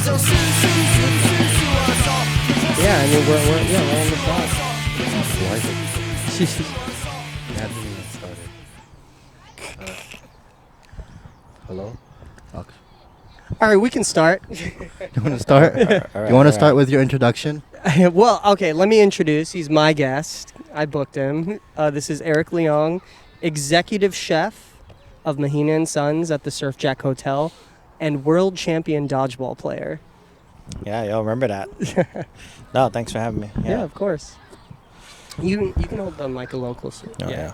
Yeah, I mean, we're on the spot. It hasn't even started. Hello? Okay. All right, we can start. You want to start? You want to start with your introduction? Well, okay, let me introduce. He's my guest. I booked him. This is Erik Leong, executive chef of Mahina and Sons at the Surf Jack Hotel and world champion dodgeball player. Yeah, y'all remember that. No, thanks for having me. Yeah, of course. You can hold the mic a little closer. Oh, yeah.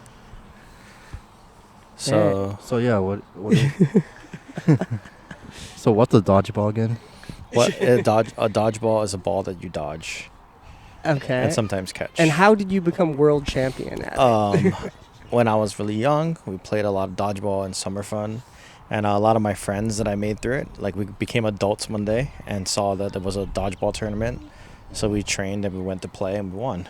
So, So yeah, what So what's a dodgeball again? a dodgeball is a ball that you dodge Okay. and sometimes catch. And how did you become world champion at it? When I was really young, we played a lot of dodgeball and summer fun. And a lot of my friends that I made through it, like we became adults one day and saw that there was a dodgeball tournament. So we trained and we went to play and we won.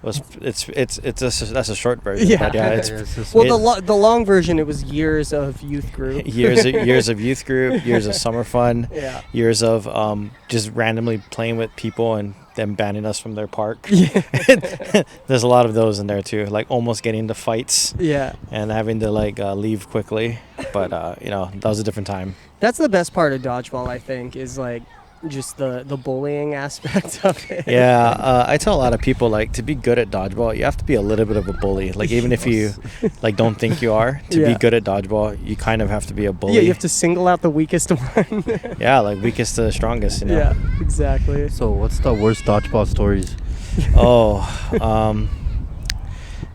That's a short version. Yeah. But yeah, The long version, it was years of youth group. years of youth group, years of summer fun, Yeah. years of just randomly playing with people and them banning us from their park. Yeah. There's a lot of those in there too, like almost getting into fights Yeah. and having to leave quickly. But that was a different time. That's the best part of dodgeball, I think, is like just the bullying aspect of it. Yeah, I tell a lot of people, like, to be good at dodgeball, you have to be a little bit of a bully. Like, even if you don't think you are, to be good at dodgeball, you kind of have to be a bully. Yeah, you have to single out the weakest one. Yeah, like weakest to the strongest, you know. Yeah, exactly. So what's the worst dodgeball stories?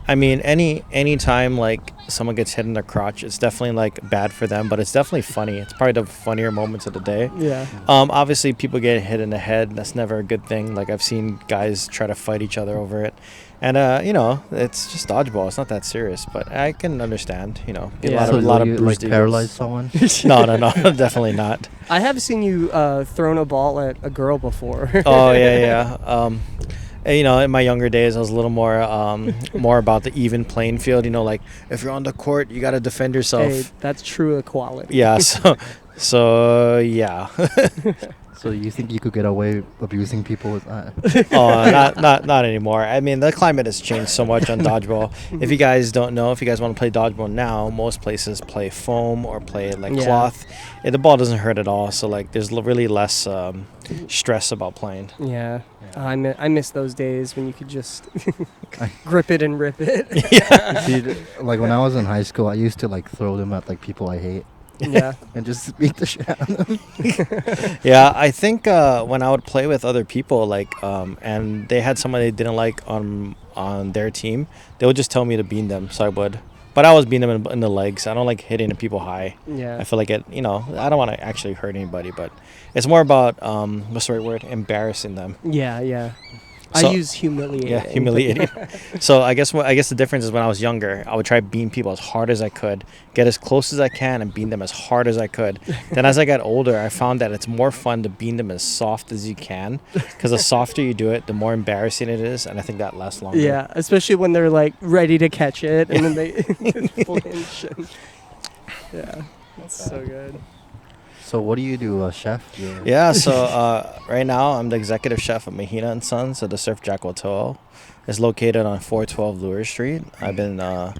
I mean, any time like someone gets hit in the crotch, it's definitely like bad for them, but it's definitely funny. It's probably the funnier moments of the day. Yeah. Obviously, people get hit in the head. That's never a good thing. Like, I've seen guys try to fight each other over it, and it's just dodgeball. It's not that serious, but I can understand. A lot of bruised egos. Paralyze someone? No, definitely not. I have seen you thrown a ball at a girl before. Oh yeah. In my younger days, I was a little more about the even playing field. Like, if you're on the court, you got to defend yourself. Hey, that's true equality. Yeah. So yeah. So you think you could get away abusing people with that? Oh, not anymore. I mean, the climate has changed so much on dodgeball. If you guys don't know, if you guys want to play dodgeball now, most places play foam or play cloth. The ball doesn't hurt at all. So there's really less stress about playing. Yeah. I miss those days when you could just grip it and rip it. Yeah. See, when I was in high school, I used to throw them at people I hate. Yeah. And just beat the shit out of them. Yeah, I think when I would play with other people, and they had someone they didn't like on their team, they would just tell me to bean them, so I would. But I was beating them in the legs. I don't like hitting people high. Yeah. I feel like I don't want to actually hurt anybody, but it's more about, what's the right word? Embarrassing them. Yeah. So, I use humiliating. Yeah, humiliating. So I guess the difference is when I was younger, I would try to bean people as hard as I could, get as close as I can, and bean them as hard as I could. Then as I got older, I found that it's more fun to bean them as soft as you can, because the softer you do it, the more embarrassing it is, and I think that lasts longer. Yeah, especially when they're ready to catch it, and then they flinch. Yeah, that's so good. So what do you do, chef? Yeah, so right now I'm the executive chef at Mahina and Sons at the Surf Jack Hotel. It's located on 412 Lure Street. If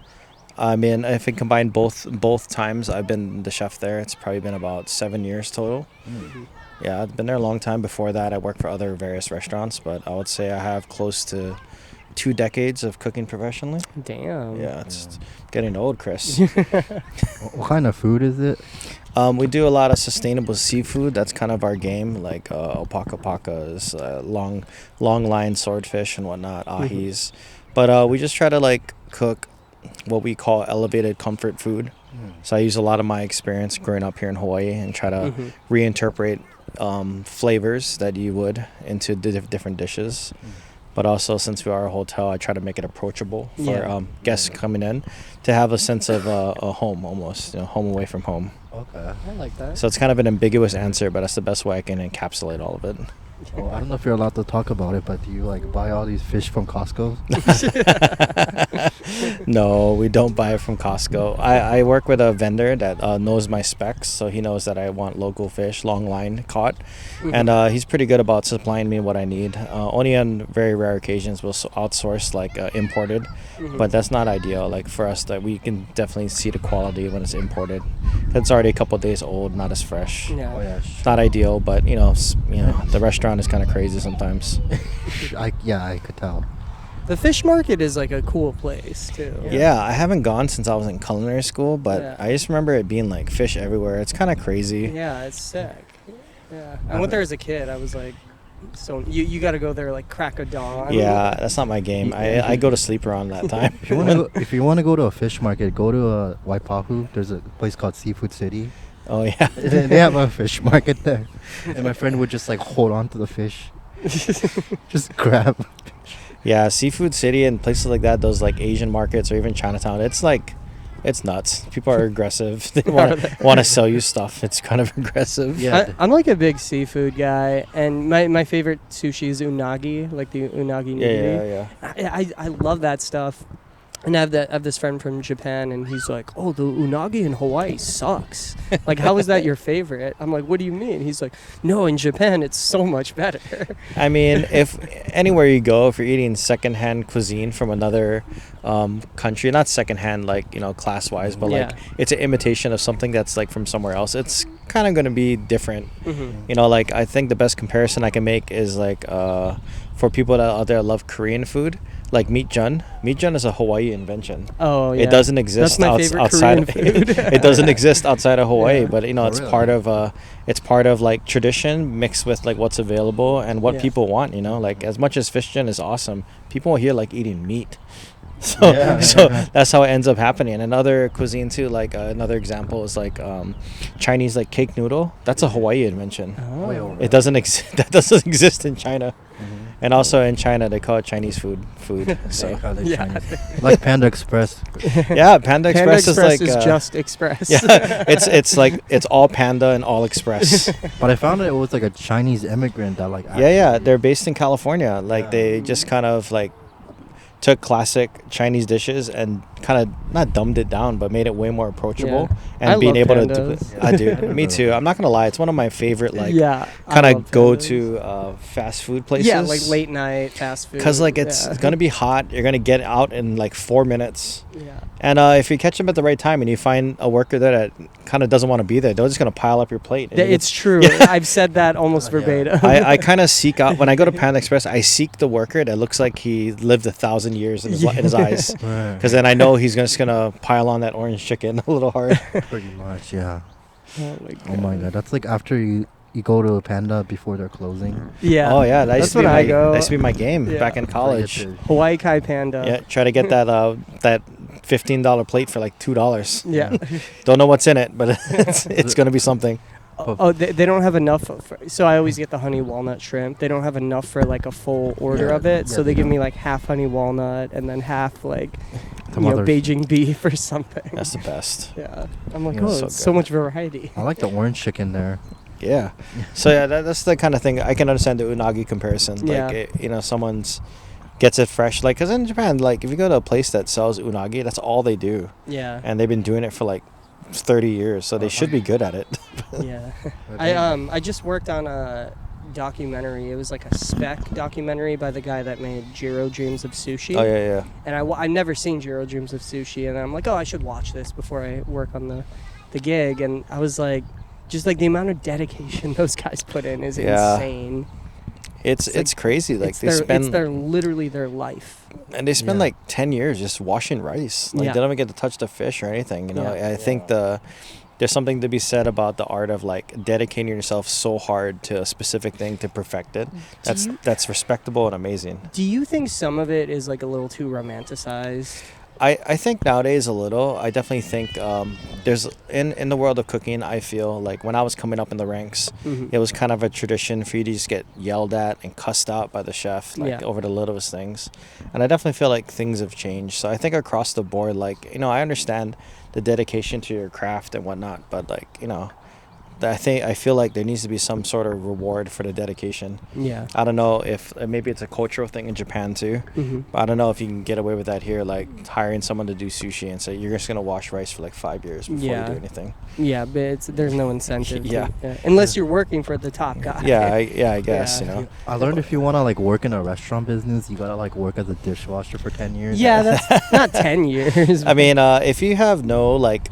I combine both times I've been the chef there, it's probably been about 7 years total. Mm-hmm. Yeah, I've been there a long time. Before that, I worked for other various restaurants, but I would say I have close to 2 decades of cooking professionally. Damn. Yeah, it's getting old, Chris. What kind of food is it? We do a lot of sustainable seafood. That's kind of our game, like alpaca pacas, long line swordfish and whatnot, ahis. But we just try to cook what we call elevated comfort food. So I use a lot of my experience growing up here in Hawaii and try to reinterpret flavors that you would into different dishes. But also, since we are a hotel, I try to make it approachable for guests coming in to have a sense of a home, almost, home away from home. Okay. I like that. So it's kind of an ambiguous answer, but that's the best way I can encapsulate all of it. Oh, I don't know if you're allowed to talk about it, but do you like buy all these fish from Costco? No, we don't buy it from Costco. I work with a vendor that knows my specs, so he knows that I want local fish, long line caught, and he's pretty good about supplying me what I need. Only on very rare occasions we'll outsource like imported, but that's not ideal. Like for us, that we can definitely see the quality when it's imported. It's already a couple days old, not as fresh. Yeah. Oh yeah, It's not ideal, but you know, the restaurant is kind of crazy sometimes. I could tell. The fish market is like a cool place too. Yeah, I haven't gone since I was in culinary school, but Yeah. I just remember it being like fish everywhere. It's kind of crazy. Yeah, it's sick. Yeah, I went there as a kid. I was like, so you got to go there like crack of dawn. Yeah, that's not my game. I go to sleep around that time. If you want to go to a fish market, go to Waipahu. There's a place called Seafood City. Oh yeah. They have a fish market there, and my friend would just like hold on to the fish, just grab. Yeah, Seafood City and places like that, those like Asian markets or even Chinatown, it's like, it's nuts. People are aggressive. They want to sell you stuff. It's kind of aggressive. Yeah. I'm like a big seafood guy, and my favorite sushi is unagi, like the unagi nigiri. Yeah. I love that stuff. And I have this friend from Japan, and he's like, "Oh, the unagi in Hawaii sucks. Like, how is that your favorite?" I'm like, "What do you mean?" He's like, "No, in Japan it's so much better." I mean, if anywhere you go, if you're eating secondhand cuisine from another country, not secondhand like class-wise, but like it's an imitation of something that's like from somewhere else, it's kind of going to be different. Like I think the best comparison I can make is like for people that out there love Korean food, like meat jun. Meat jun is a Hawaii invention. Oh yeah, it doesn't exist Korean outside. food. It doesn't exist outside of Hawaii, but it's really? part of like tradition mixed with like what's available and what people want. Like as much as fish jun is awesome, people here like eating meat. So that's how it ends up happening. And another cuisine too, like another example is like Chinese like cake noodle. That's a Hawaii invention. Oh. It doesn't exist. That doesn't exist in China. And also in China they call it Chinese food. So Like Panda Express. yeah, Panda Express is like is just express. yeah, it's like it's all Panda and all Express. But I found it was like a Chinese immigrant that like. Yeah, they're based in California. Like they just kind of like took classic Chinese dishes and kind of not dumbed it down, but made it way more approachable. And I being love able pandas. to, I do. Me too. I'm not gonna lie, it's one of my favorite like I kind love of go pandas. to fast food places. Yeah, like late night fast food. Because like it's gonna be hot. You're gonna get out in like 4 minutes. Yeah. And if you catch them at the right time and you find a worker there that kind of doesn't want to be there, they're just going to pile up your plate. And It's true. I've said that almost verbatim. I kind of seek out, when I go to Panda Express, I seek the worker that looks like he lived 1,000 years in his eyes. Because then I know he's just going to pile on that orange chicken a little hard. Pretty much, yeah. Oh my god, that's like after you go to a Panda before they're closing. Yeah. Oh yeah, that used That's when I go. That used to be my game Yeah. back in college. Hawaii Kai Panda. Yeah, try to get that that $15 plate for like $2. Yeah. Don't know what's in it, but it's going to be something. Oh, they don't have enough. So I always get the honey walnut shrimp. They don't have enough for like a full order of it. So they give me like half honey walnut and then half like Beijing beef or something. That's the best. Yeah. I'm like, Yeah, it's so much variety. I like the orange chicken there. Yeah. So yeah, that's the kind of thing I can understand the unagi comparison. Yeah. Like someone's gets it fresh. Like, cause in Japan, like if you go to a place that sells unagi, that's all they do. Yeah. And they've been doing it for like 30 years, so they should be good at it. Yeah. I just worked on a documentary. It was like a spec documentary by the guy that made Jiro Dreams of Sushi. Oh yeah. And I've never seen Jiro Dreams of Sushi, and I'm like, I should watch this before I work on the gig. And I was like, just like the amount of dedication those guys put in is insane. It's crazy. Like it's literally their life. And they spend like 10 years just washing rice. Like they don't even get to touch the fish or anything. I think there's something to be said about the art of like dedicating yourself so hard to a specific thing to perfect it. That's respectable and amazing. Do you think some of it is like a little too romanticized? I think nowadays a little. I definitely think there's in the world of cooking, I feel like when I was coming up in the ranks, it was kind of a tradition for you to just get yelled at and cussed out by the chef over the littlest things. And I definitely feel like things have changed. So I think across the board, like, I understand the dedication to your craft and whatnot, but like, I feel like there needs to be some sort of reward for the dedication. Yeah. I don't know if maybe it's a cultural thing in Japan too. But I don't know if you can get away with that here, like hiring someone to do sushi and say you're just gonna wash rice for like 5 years before you do anything. Yeah, but there's no incentive. Yeah. Unless you're working for the top guy. I guess you know. I learned if you want to like work in a restaurant business, you gotta like work as a dishwasher for 10 years. Yeah, that's not 10 years. I mean, if you have no like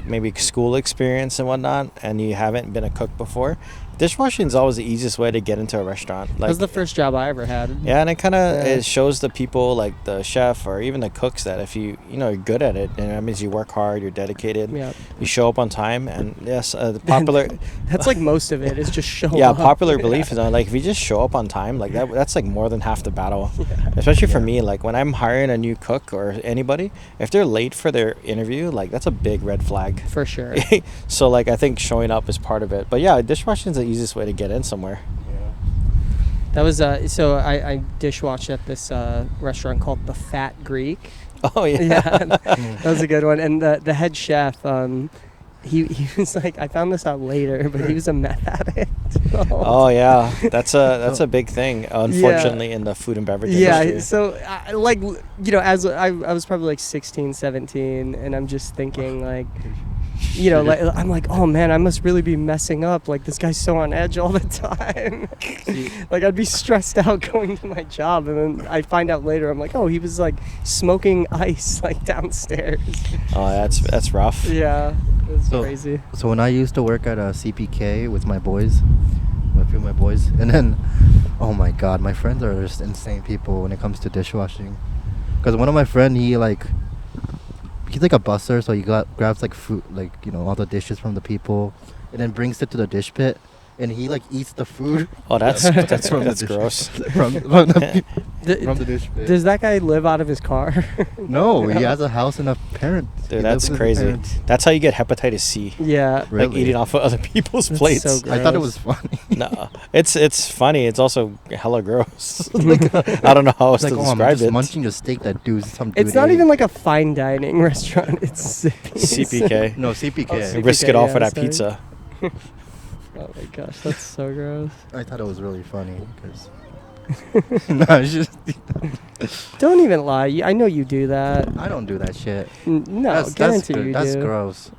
maybe school experience and whatnot, and you haven't been a cook before, dishwashing is always the easiest way to get into a restaurant. Like, that was the first job I ever had. Yeah, and it kind of it shows the people, like the chef or even the cooks, that if you're good at it, and that means you work hard, you're dedicated, you show up on time, and yes, the popular. That's like most of it is just show up. Yeah, popular belief is like if you just show up on time, like that's like more than half the battle. Especially for me, like when I'm hiring a new cook or anybody, if they're late for their interview, like that's a big red flag. For sure. So like I think showing up is part of it, but yeah, dishwashing is the easiest way to get in somewhere. That was so I dishwashed at this restaurant called the Fat Greek. Oh yeah. That was a good one. And the head chef, he was like, I found this out later, but he was a meth addict. Oh yeah, that's a big thing, unfortunately, in the food and beverage industry. Yeah, so like as I was probably like 16, 17, and I'm just thinking like, like I'm like, oh man, I must really be messing up. Like this guy's so on edge all the time. Like I'd be stressed out going to my job, and then I find out later, I'm like, oh, he was like smoking ice like downstairs. Oh, that's rough. Yeah, it's crazy. So when I used to work at a CPK with my boys, a few of my boys, and then, oh my god, my friends are just insane people when it comes to dishwashing. Because one of my friend, he's like a busser, so he grabs like food, like all the dishes from the people, and then brings it to the dish pit, and he like eats the food. Oh, that's gross. from the dish pit. Does that guy live out of his car? No, he has a house and a parent. Dude, that's crazy. That's how you get hepatitis C. Yeah. Really? Like eating off of other people's plates. So gross. I thought it was funny. No, it's funny. It's also hella gross. Like, I don't know how else It's to like, I'm describe just it. munching a steak that some dude It's not ate. even like a fine dining restaurant. It's CPK. No, CPK. Oh, You risk it all yeah, for that sorry. pizza. Oh my gosh, that's so gross. I thought it was really funny because. No, it's just. Don't even lie. I know you do that. I don't do that shit. No, guarantee you That's do. gross.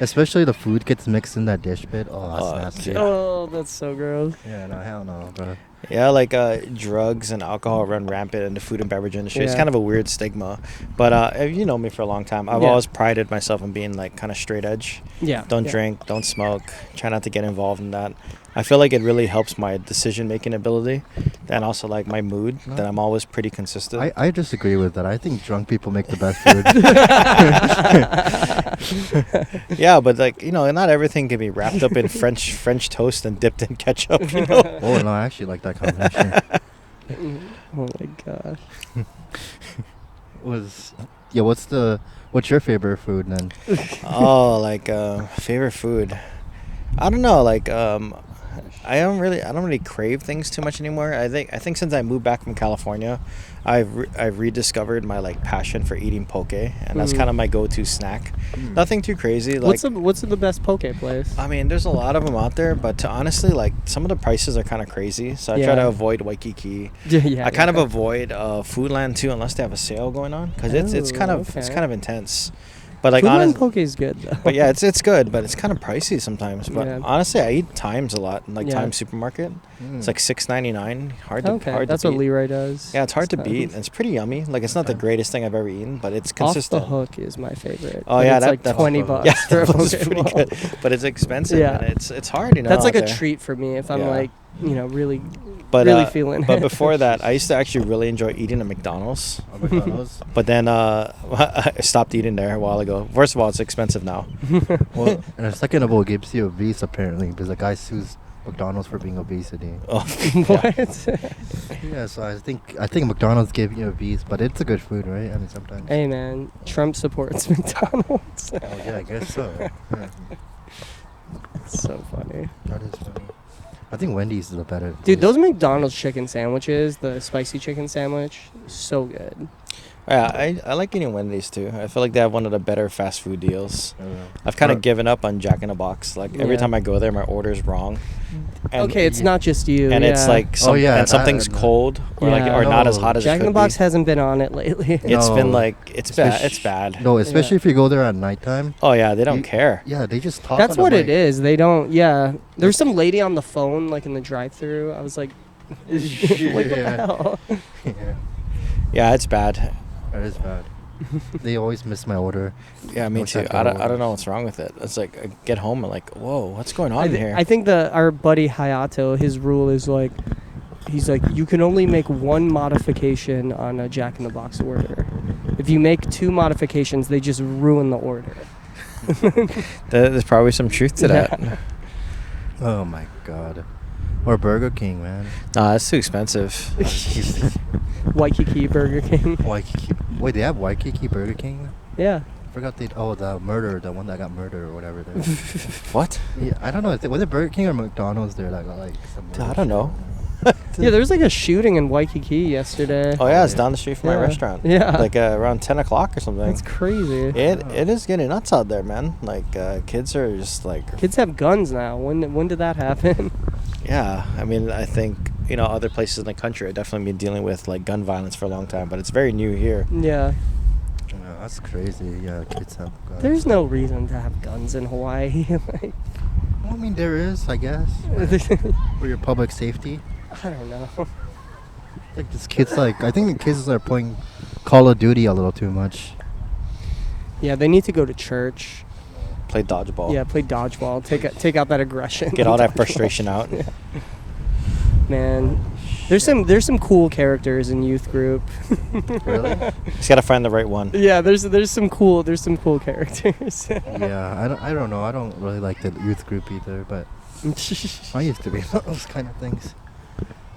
Especially the food gets mixed in that dish pit. Oh, that's nasty. Oh, that's so gross. Yeah, no, hell no, bro. Yeah, like drugs and alcohol run rampant in the food and beverage industry. It's Yeah. kind of a weird stigma. But if you know me for a long time, I've always prided myself on being like kind of straight edge. Yeah. Don't drink, don't smoke, try not to get involved in that. I feel like it really helps my decision-making ability and also like my mood, that I'm always pretty consistent. I disagree with that. I think drunk people make the best food. Yeah, but like, not everything can be wrapped up in French toast and dipped in ketchup, Oh, no, I actually like that combination. Oh my gosh. What's your favorite food then? Oh, like favorite food. I don't know, like I don't really crave things too much anymore. I think since I moved back from California, I've rediscovered my like passion for eating poke, and that's kind of my go-to snack. Nothing too crazy. Like What's the best poke place? I mean, there's a lot of them out there, but honestly, like some of the prices are kind of crazy. So I try to avoid Waikiki. Yeah. I kind of avoid Foodland too, unless they have a sale going on, because it's kind of intense. But like Foodland honestly, poke is good though. but yeah, it's good, but it's kind of pricey sometimes. But Yeah. honestly, I eat Times a lot, like Yeah. Times Supermarket. It's like $6.99. Hard Okay, to that's beat. what Leroy does. Yeah, it's hard to beat. It's pretty yummy. Like it's not the greatest thing I've ever eaten, but it's Off consistent. the Hook is my favorite. Oh, But yeah, it's like that's $20 Yeah, for a that was poke pretty bowl. good, but it's expensive. Yeah. And it's hard, That's like out a there. treat for me if I'm Yeah. like, really But really feeling But it. before that, I used to actually really enjoy eating at McDonald's. McDonald's? But then I stopped eating there a while ago. First of all, it's expensive now. Well, and second of all, it gives you obese apparently because the guy sues McDonald's for being obesity. Oh, What? Yeah, so I think McDonald's gave you obese, but it's a good food, right? I mean, sometimes. Hey man, Trump supports McDonald's. Oh yeah, I guess so. Yeah, It's so funny. that is funny. I think Wendy's is a better. Dude, place. those McDonald's chicken sandwiches, the spicy chicken sandwich, so good. Yeah, I like eating Wendy's too. I feel like they have one of the better fast food deals. I don't know. I've kind of Or- given up on Jack in the Box. Like every Yeah. time I go there, my order's wrong. And Okay, it's not just you. and it's yeah. like yeah, and something's that- cold or like Yeah. or not as No, hot as Jack it in the could Box be. hasn't been on it lately. It's been No. like it's bad. Especially- It's bad. No, especially Yeah. if you go there at nighttime. Oh yeah, they don't You- care. Yeah, they just talk. That's on what the it mic. is. They don't. Yeah. There's some lady on the phone, like in the drive-through. I was like, like what the Yeah. hell? Yeah, Yeah, it's bad. that is bad. They always miss my order. Yeah, me Wish too. I could I don't order. know what's wrong with it. It's like I get home and like, whoa, what's going on here? I think our buddy Hayato, his rule is like, he's like, you can only make one modification on a Jack in the Box order. If you make 2 modifications, they just ruin the order. There's probably some truth to that. Yeah. Oh my god. Or Burger King, man. Nah, that's too expensive. Waikiki Burger King. Waikiki. Wait, they have Waikiki Burger King? Yeah. I forgot they. Oh, the one that got murdered or whatever. There. What? Yeah, I don't know. Was it Burger King or McDonald's there that got like some? I murder don't know. shit? Yeah, there was like a shooting in Waikiki yesterday. Oh yeah, it's down the street from my Yeah. restaurant. Yeah. Like around 10 o'clock or something. That's crazy. It is getting nuts out there, man. Like kids are just like Kids have guns now. When did that happen? yeah. I mean, I think other places in the country are definitely been dealing with like gun violence for a long time, but it's very new here. Yeah. Yeah, that's crazy. Yeah, kids have guns. There's no reason to have guns in Hawaii. Like, Well, I mean, there is, I guess. For your public safety. I don't know. Like this kids, like I think the kids are playing Call of Duty a little too much. Yeah, they need to go to church. Play dodgeball. Yeah, play dodgeball. Take out that aggression. Get all that frustration out. Yeah. Man, there's some cool characters in youth group. Really? Just gotta find the right one. Yeah, there's some cool characters. Yeah, I don't know. I don't really like the youth group either, but I used to be those kind of things.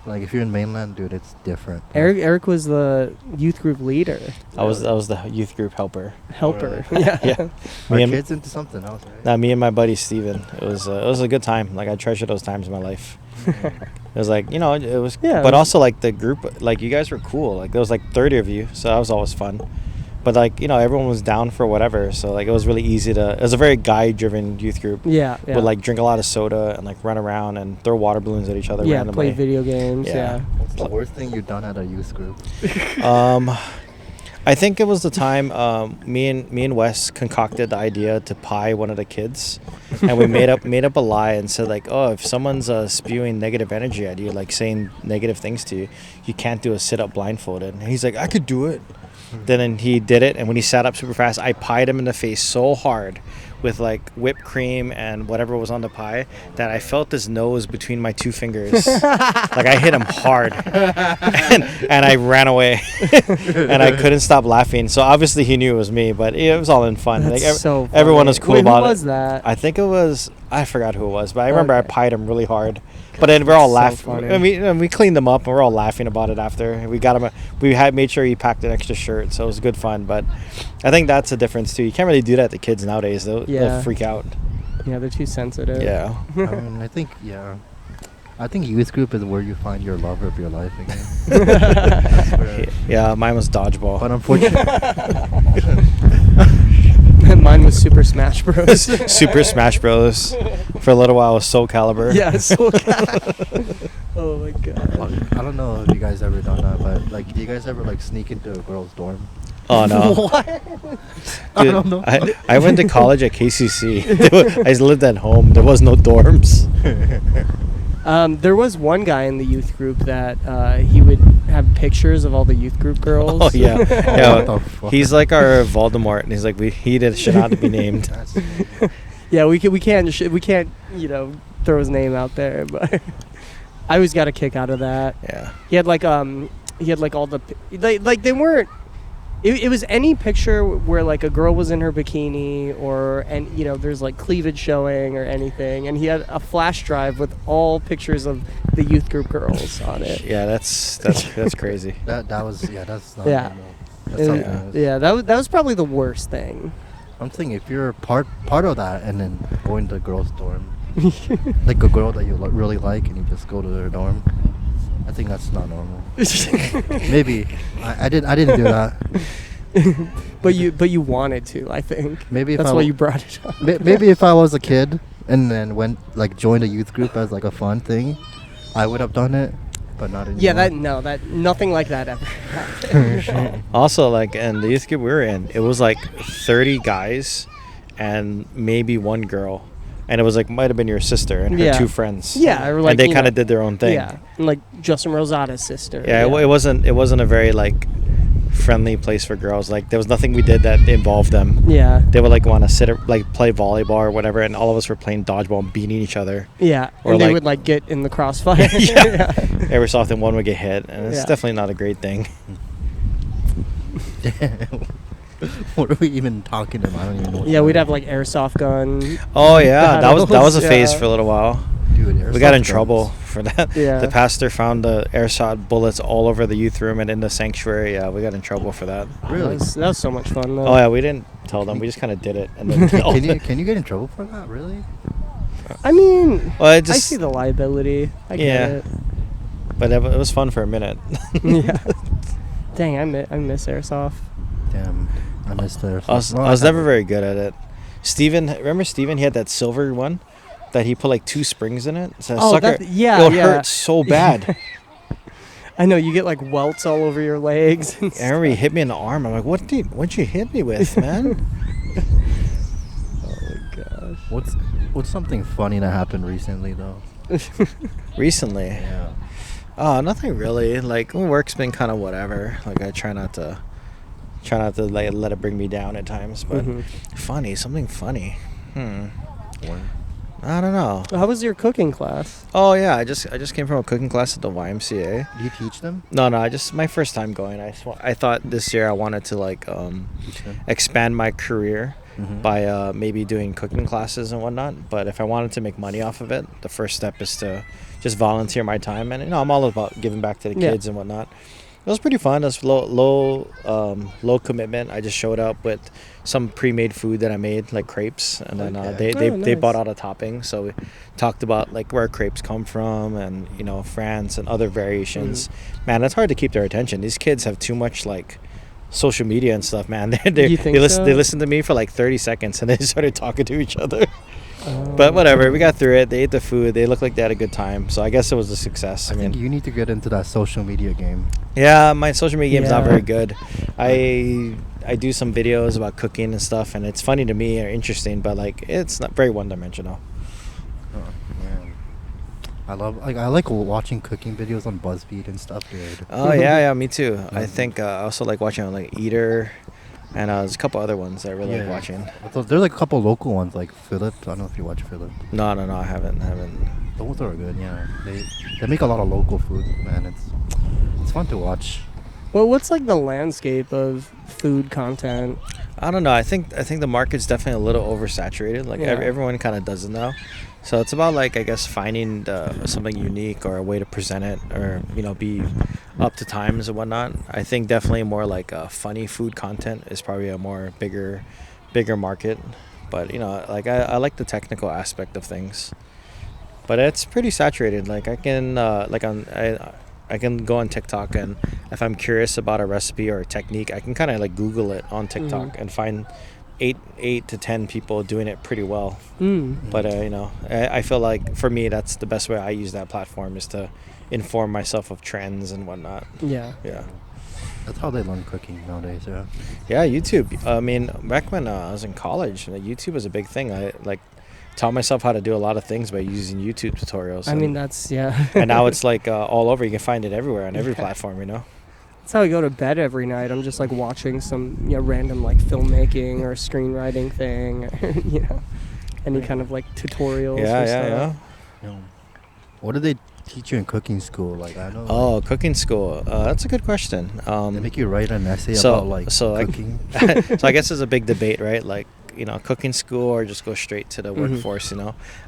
Like if you're in mainland, dude, it's different. Eric was the youth group leader. I was the youth group helper. Helper. Really? Yeah. Yeah. Are Me and- kids into something else, right? Nah, me and my buddy Steven. It was a good time. Like I treasure those times in my life. It was like it was. Yeah, it But was- also like the group, like you guys were cool. Like there was like 30 of you, so that was always fun. But like everyone was down for whatever, so like it was really easy to. It was a very guy-driven youth group. Yeah. Yeah. Would like drink a lot of soda and like run around and throw water balloons at each other yeah, randomly. play video games. Yeah. Yeah. What's the worst thing you've done at a youth group? I think it was the time me and Wes concocted the idea to pie one of the kids, and we made up a lie and said like, oh, if someone's spewing negative energy at you, like saying negative things to you, you can't do a sit up blindfolded. And he's like, I could do it. Then he did it, and when he sat up super fast, I pied him in the face so hard with like whipped cream and whatever was on the pie that I felt his nose between my 2 fingers. Like I hit him hard, and I ran away, and I couldn't stop laughing. So obviously he knew it was me, but it was all in fun. That's Like, so funny. everyone was cool Wait, about who it. was that? I think it was, I forgot who it was, but I remember I Okay. pied him really hard. But then we're all So laughing. funny. And we cleaned him up, and we're all laughing about it after. We got him. We had made sure he packed an extra shirt, so it was good fun. But I think that's the difference too. You can't really do that to kids nowadays. They'll Yeah. freak out. Yeah, they're too sensitive. Yeah. I mean, I think youth group is where you find your love of your life again. That's where- Yeah, mine was dodgeball. But unfortunately, Mine was Super Smash Bros. Super Smash Bros. For a little while was Soul Calibur. Yeah, Soul Calibur. Oh my god. I don't know if you guys ever done that, but like, do you guys ever like sneak into a girl's dorm? Oh no. What? I Dude, don't know. I went to college at KCC. I lived at home. There was no dorms. There was one guy in the youth group that he would have pictures of all the youth group girls. Oh yeah. What the Yeah. fuck? He's like our Voldemort, and he's like should not be named. That's, Yeah, we can't throw his name out there, but I always got a kick out of that. Yeah. He had like all the they weren't. It was any picture where like a girl was in her bikini and there's like cleavage showing or anything, and he had a flash drive with all pictures of the youth group girls on it. Yeah, that's crazy. that's not Yeah. normal. That's And- something else. yeah, that was probably the worst thing. I'm thinking if you're part of that and then going to a girl's dorm, like a girl that you really like, and you just go to their dorm, I think that's not normal. Maybe I didn't do that. But you wanted to, I think. Maybe if That's I why w- you brought it up. Maybe if I was a kid and then joined a youth group as like a fun thing, I would have done it, but not anymore. Yeah, that nothing like that ever happened. Also, like in the youth group we were in, it was like 30 guys and maybe one girl, and it was like might have been your sister and her Yeah. 2 friends. Yeah, or like, and they you kind know, of did their own thing. Yeah, and like Justin Rosada's sister. Yeah, it wasn't a very like friendly place for girls. Like there was nothing we did that involved them. Yeah. They would like want to sit or like play volleyball or whatever, and all of us were playing dodgeball and beating each other. Yeah, Or and they like- would like get in the crossfire. Yeah. Every so often one would get hit, and it's Yeah. definitely not a great thing. What are we even talking about? I don't even know. Yeah, we'd have like airsoft gun. Oh yeah, that was Battles, a phase yeah. for a little while. Dude, We got in airsoft trouble guns. for that. Yeah. The pastor found the airsoft bullets all over the youth room and in the sanctuary. Yeah, we got in trouble for that. Really? That was so much fun though. Oh yeah, we didn't tell them. We just kind of did it. And then Can you get in trouble for that? Really? I mean, Well, I see the liability. I get Yeah. it. But it was fun for a minute. Yeah. Dang, I miss airsoft. Damn, I missed the. I was never very good at it. Remember Steven? He had that silver one that he put like 2 springs in it. So Oh, sucker, yeah, it would yeah. hurt so bad. I know you get like welts all over your legs. And I remember he hit me in the arm. I'm like, what'd you hit me with, man? Oh my gosh. What's something funny that happened recently though? Recently. Yeah. Oh, nothing really. Like work's been kind of whatever. Like I try not to like let it bring me down at times. But Mhm. something funny. What? I don't know. How was your cooking class? Oh yeah, I just came from a cooking class at the YMCA. Do you teach them? No, my first time going. I thought this year I wanted to like Teach them. expand my career Mhm. by maybe doing cooking classes and whatnot. But if I wanted to make money off of it, the first step is to just volunteer my time. And I'm all about giving back to the Yeah. kids and whatnot. It was pretty fun. It was low commitment. I just showed up with some pre-made food that I made, like crepes, and then Okay. they Oh, nice. bought out a topping. So we talked about like where crepes come from and France and other variations. Man, it's hard to keep their attention. These kids have too much like social media and stuff, man. You think so? They listened to me for like 30 seconds and they started talking to each other. Oh. But whatever, we got through it. They ate the food. They looked like they had a good time. So I guess it was a success. I think you need to get into that social media game. Yeah, my social media game's not Yeah. very good. I do some videos about cooking and stuff, and it's funny to me or interesting, but like it's not very one-dimensional. Oh, man. I like watching cooking videos on BuzzFeed and stuff, dude. Oh yeah, me too. I think I also like watching on like Eater, and there's a couple other ones I really like watching. There's like a couple local ones like Philip. I don't know if you watch Philip. No, I haven't. Those are good. Yeah, they make a lot of local food, man. It's fun to watch. Well, what's like the landscape of food content? I don't know. I think the market's definitely a little oversaturated. Like Yeah. everyone kind of does it now. So it's about like I guess finding something unique or a way to present it, or be up to times and whatnot. I think definitely more like funny food content is probably a more bigger market. But like I like the technical aspect of things. But it's pretty saturated. Like I can I can go on TikTok, and if I'm curious about a recipe or a technique, I can kind of like Google it on TikTok and find 8 to 10 people doing it pretty well. But I feel like for me that's the best way I use that platform is to inform myself of trends and whatnot. Yeah. That's how they learn cooking nowadays. Yeah, YouTube. I mean, back when I was in college, YouTube was a big thing. I like taught myself how to do a lot of things by using YouTube tutorials. I mean, that's yeah. And now it's like all over. You can find it everywhere on every platform. That's how I go to bed every night. I'm just like watching some random like filmmaking or screenwriting thing, or, any kind of like tutorials. or stuff. Yeah. What did they teach you in cooking school? Like I know. Oh, cooking school. That's a good question. They make you write an essay so- about like so I- cooking. So I guess there's a big debate, right? Like, cooking school or just go straight to the workforce,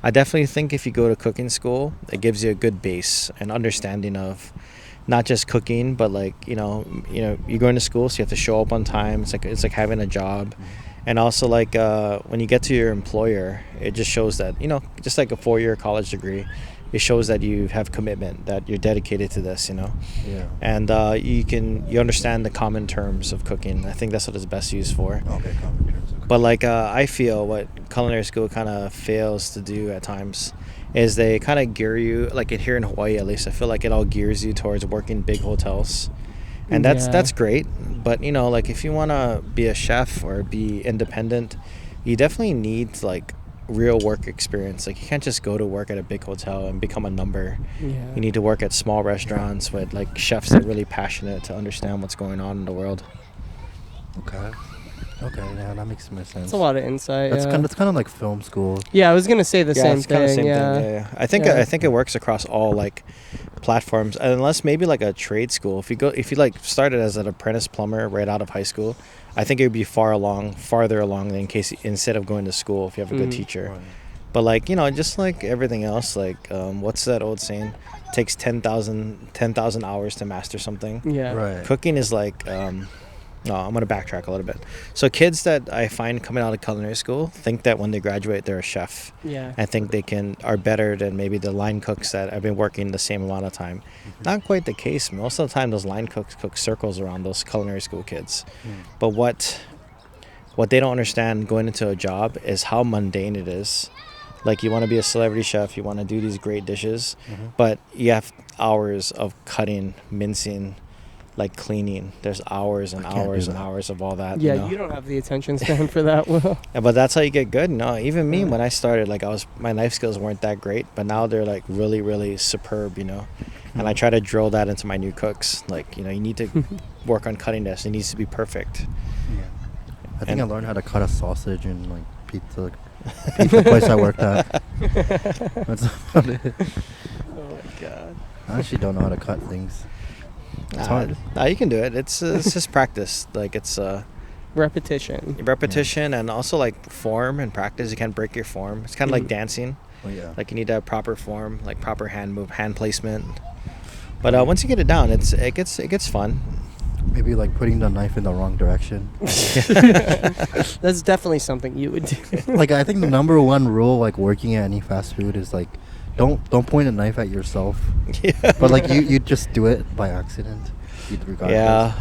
I definitely think if you go to cooking school, it gives you a good base and understanding of not just cooking, but like, you're going to school, so you have to show up on time. It's like having a job. And also like when you get to your employer, it just shows that, just like a 4-year college degree, it shows that you have commitment, that you're dedicated to this, Yeah. and you understand the common terms of cooking. I think that's what it's best used for. Okay, common terms. Okay. But like I feel what culinary school kind of fails to do at times is they kind of gear you, like here in Hawaii at least, I feel like it all gears you towards working big hotels, and that's great. But like if you want to be a chef or be independent, you definitely need like real work experience. Like you can't just go to work at a big hotel and become a number. Yeah. You need to work at small restaurants with like chefs that are really passionate to understand what's going on in the world. Okay. Okay, yeah, that makes more sense. It's a lot of insight. That's kind of like film school. Yeah, I was gonna say the same it's kind of thing. same Yeah. thing. Yeah. I think it works across all like platforms, unless maybe like a trade school. If you like started as an apprentice plumber right out of high school, I think it would be farther along than instead of going to school if you have a good teacher. Right. But like just like everything else, like what's that old saying? It takes 10,000 hours to master something. Yeah. Right. Cooking is like no, I'm going to backtrack a little bit. So kids that I find coming out of culinary school think that when they graduate, they're a chef. Yeah. I think they are better than maybe the line cooks that have been working the same amount of time. Not quite the case. Most of the time, those line cooks cook circles around those culinary school kids. But what they don't understand going into a job is how mundane it is. Like you want to be a celebrity chef, you want to do these great dishes, but you have hours of cutting, mincing, like cleaning. There's hours and hours and hours of all that. Yeah, you don't have the attention span for that, Will. Yeah, but that's how you get good. No, even me when I started, like my knife skills weren't that great, but now they're like really, really superb. And I try to drill that into my new cooks. Like you need to work on cutting this. It needs to be perfect. Yeah. I think I learned how to cut a sausage in like pizza place I worked at. That's about it. Oh my god. I actually don't know how to cut things. It's hard. No, you can do it. It's just practice. Like it's Repetition. and also like form and practice. You can't break your form. It's kind of like dancing. Oh, yeah. Like you need to have proper form, like proper hand placement. But once you get it down, it gets fun. Maybe like putting the knife in the wrong direction. That's definitely something you would do. Like I think the number one rule like working at any fast food is like don't point a knife at yourself. Yeah. But like you just do it by accident. Regardless. Yeah.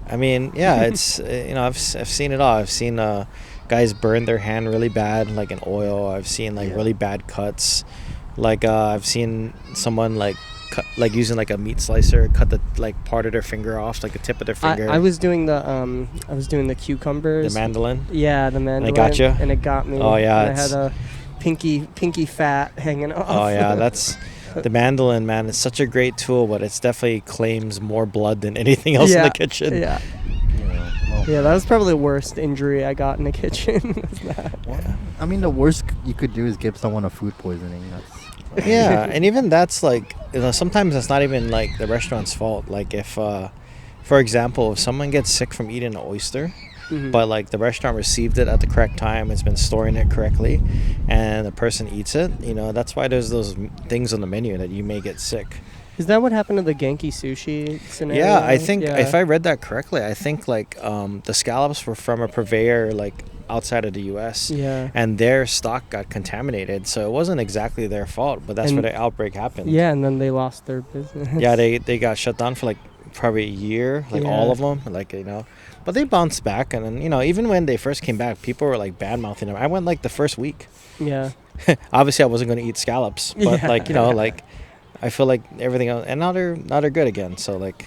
I mean, yeah, it's I've seen it all. I've seen guys burn their hand really bad, like in oil. I've seen like really bad cuts. Like I've seen someone like cut, like using like a meat slicer, cut the like part of their finger off, like the tip of their finger. I was doing the cucumbers. The mandolin. Yeah, the mandolin. And it got you? And it got me. Oh yeah. And I had a pinky fat hanging off. Oh yeah, that's the mandolin, man. It's such a great tool, but it's definitely claims more blood than anything else in the kitchen. Yeah. Well, Yeah, that was probably the worst injury I got in the kitchen. Was that. well, I mean, the worst you could do is give someone a food poisoning. That's Yeah, and even that's like sometimes that's not even like the restaurant's fault. Like if, for example, if someone gets sick from eating an oyster, but like the restaurant received it at the correct time, it's been storing it correctly, and the person eats it, that's why there's those things on the menu that you may get sick. Is that what happened to the Genki sushi scenario? Yeah, I think if I read that correctly, I think like the scallops were from a purveyor like outside of the U.S. Yeah. And their stock got contaminated, so it wasn't exactly their fault, but that's where the outbreak happened. Yeah, and then they lost their business. Yeah, they got shut down for like probably a year, like all of them, like but they bounced back, and then even when they first came back, people were like bad mouthing them. I went like the first week. Yeah. Obviously, I wasn't going to eat scallops, but like I feel like everything else, and now they're good again. So like,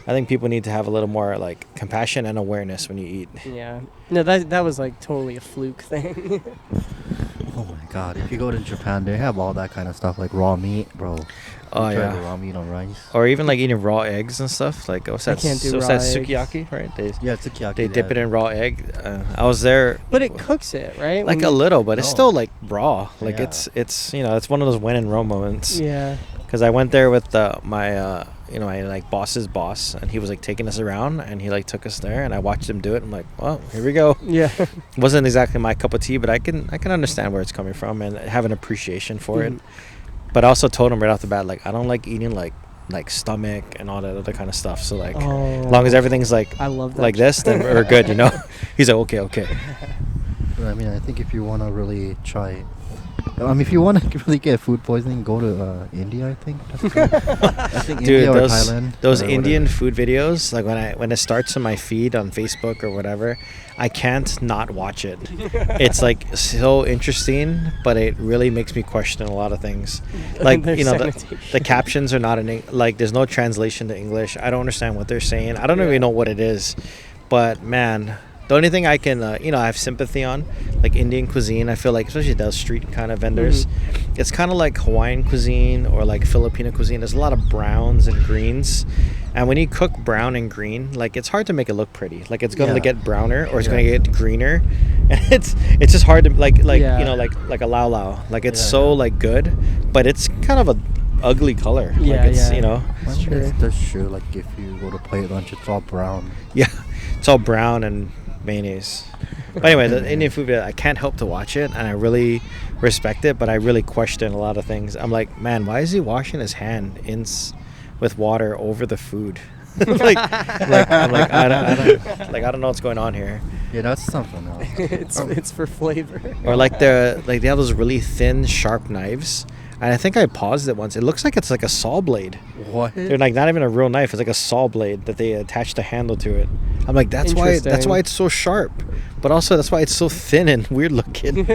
I think people need to have a little more like compassion and awareness when you eat. Yeah. No, that was like totally a fluke thing. oh my god! If you go to Japan, they have all that kind of stuff like raw meat, bro. Oh You try the yeah. raw meat on rice. Or even like eating raw eggs and stuff. Like what's that? can't do what's raw that eggs. sukiyaki, right? Yeah, sukiyaki. They dip it in raw egg. I was there. But it cooks it, right? Like When a you- little, but it's No. still like raw. Like Yeah. it's it's one of those when in Rome moments. Yeah. Because I went there with my my like boss's boss, and he was like taking us around, and he like took us there, and I watched him do it. I'm like, well, here we go. Yeah. Wasn't exactly my cup of tea, but I can understand where it's coming from and have an appreciation for it. But I also told him right off the bat, like I don't like eating like stomach and all that other kind of stuff. So like, as long as everything's like I love that. like this, then we're good. He's like, okay. But I mean, I think if you want to really try If you want to really get food poisoning, go to India. I think. That's good. I think Dude, India or those Thailand. those or Indian whatever. food videos, like when it starts on my feed on Facebook or whatever, I can't not watch it. It's like so interesting, but it really makes me question a lot of things. Like Their you know, sanitation. the captions are not like there's no translation to English. I don't understand what they're saying. I don't Yeah. even know what it is, but man. The only thing I can, I have sympathy on, like Indian cuisine. I feel like, especially those street kind of vendors, it's kind of like Hawaiian cuisine or like Filipino cuisine. There's a lot of browns and greens, and when you cook brown and green, like it's hard to make it look pretty. Like it's going to Yeah. get browner or it's Yeah. going to get greener, and it's just hard to like Yeah. like a lao lao. Like it's Yeah, so yeah. like good, but it's kind of a ugly color. Yeah, like it's yeah. Well, true. that's true. Like if you go to plate lunch, it's all brown. Yeah, it's all brown and mayonnaise. But anyway, the Indian food video, I can't help to watch it, and I really respect it, but I really question a lot of things. I'm like, man, why is he washing his hand with water over the food? I don't know what's going on here. Yeah, that's something else. it's for flavor. Or like they have those really thin, sharp knives. And I think I paused it once. It looks like it's like a saw blade. What? They're like not even a real knife. It's like a saw blade that they attached a handle to it. I'm like, that's why Interesting. it's so sharp, but also that's why it's so thin and weird looking.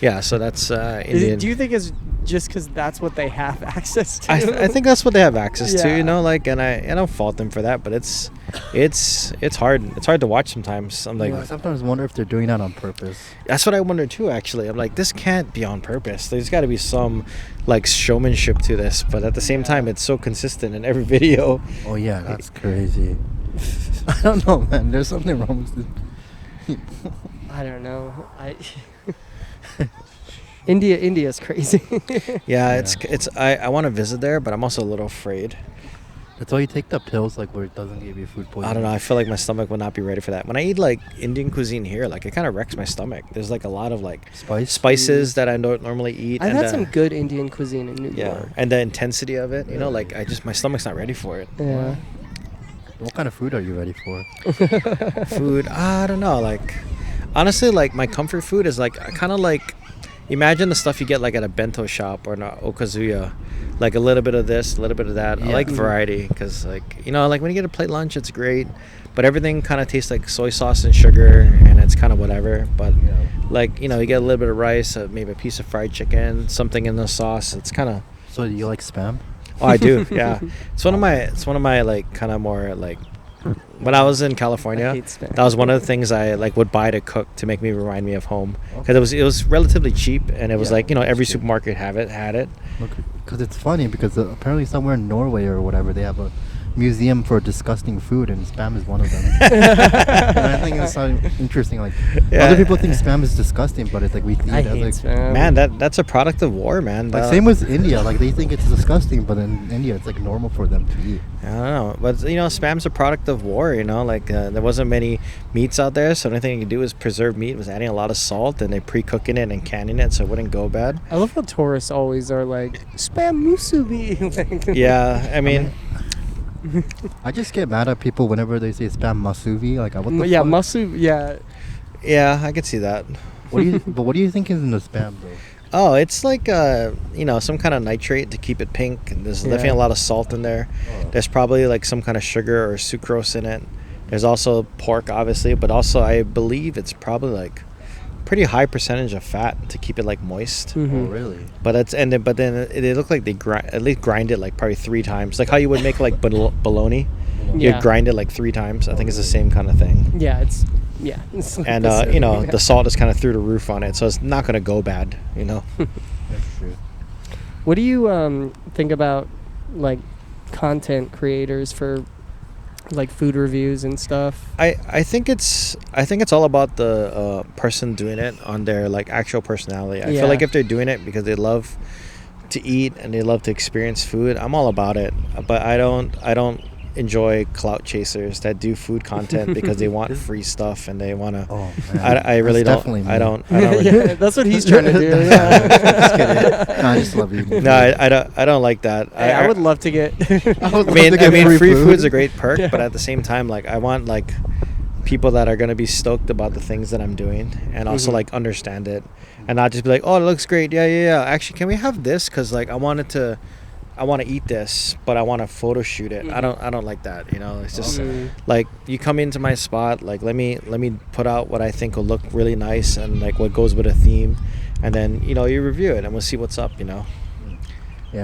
Yeah, so that's Indian. Do you think it's just because that's what they have access to? I think that's what they have access to, Yeah. you know, like, and I don't fault them for that, but it's hard. It's hard to watch sometimes. I'm like, I sometimes wonder if they're doing that on purpose. that's what I wonder too. Actually, I'm like, this can't be on purpose. There's got to be some like showmanship to this, but at the same time, it's so consistent in every video. Oh yeah, that's crazy. I don't know, man. There's something wrong with it. I don't know. India's crazy. Yeah, it's I want to visit there, but I'm also a little afraid. That's why you take the pills, like where it doesn't give you food poisoning. I don't know. I feel like my stomach would not be ready for that. When I eat like Indian cuisine here, like it kind of wrecks my stomach. There's like a lot of like spices that I don't normally eat. I've and had some good Indian cuisine in New yeah, York. and the intensity of it, you know, like my stomach's not ready for it. Yeah. What kind of food are you ready for? Food, I don't know. Like honestly, like my comfort food is like kind of like imagine the stuff you get like at a bento shop or an okazuya. Like a little bit of this, a little bit of that. I Yeah. like variety because, like, you know, like when you get a plate lunch, it's great, but everything kind of tastes like soy sauce and sugar, and it's kind of whatever. But Yeah. like, you know, you get a little bit of rice, maybe a piece of fried chicken, something in the sauce. It's kind of. So do you like spam? Oh, I do. Yeah, it's one of my like kind of more like. When I was in I California, hate spam. that was one of the things I like would buy to cook to make me remind me of home because it was relatively cheap and it was Yeah, like, you know, every that's true. supermarket had it. Because it's funny because apparently somewhere in Norway or whatever they have a museum for disgusting food and spam is one of them. And I think it's so interesting. Like Yeah. other people think spam is disgusting, but it's like we eat I it hate as like spam. Man, that's a product of war, man. like same with India. Like they think it's disgusting, but in India it's like normal for them to eat. I don't know, but you know, spam's a product of war. You know, like there wasn't many meats out there, so the only thing you could do was preserve meat. Was adding a lot of salt and they pre-cooking it and canning it so it wouldn't go bad. I love how tourists always are like spam musubi. Like- Yeah, I mean, I just get mad at people whenever they say spam masuvi. Like what the yeah, fuck? musu. Yeah, yeah, I could see that. What do you? But what do you think is in the spam though? Oh, it's like you know, some kind of nitrate to keep it pink. And there's definitely Yeah. a lot of salt in there. There's probably like some kind of sugar or sucrose in it. There's also pork, obviously, but also I believe it's probably like pretty high percentage of fat to keep it like moist. Oh Mhm. really? But then it looked like they at least grind it like probably 3 times, like how you would make like bologna. Yeah. You grind it like 3 times. I think it's the same kind of thing. yeah, it's like And the same, you know, yeah. the salt is kind of through the roof on it, so it's not gonna go bad. You know. That's true. What do you think about like content creators for like food reviews and stuff? I think it's all about the person doing it on their like actual personality. I Yeah. feel like if they're doing it because they love to eat and they love to experience food, I'm all about it. But I don't enjoy clout chasers that do food content because they want free stuff and they want to. Oh man. I really That's don't. definitely I me. don't. I don't. Really, Yeah, that's what he's trying to do. Just Yeah. kidding. No, I just love eating. no, I don't like that. Hey, I would love to get. I mean, free food's a great perk, Yeah. but at the same time, like I want like people that are gonna be stoked about the things that I'm doing and also Mhm. like understand it. and not just be like, oh, it looks great. Yeah. Actually, can we have this? Because like I want to eat this, but I want to photo shoot it. I don't like that. It's just like you come into my spot, like let me put out what I think will look really nice and like what goes with a theme, and then you review it and we'll see what's up. Yeah,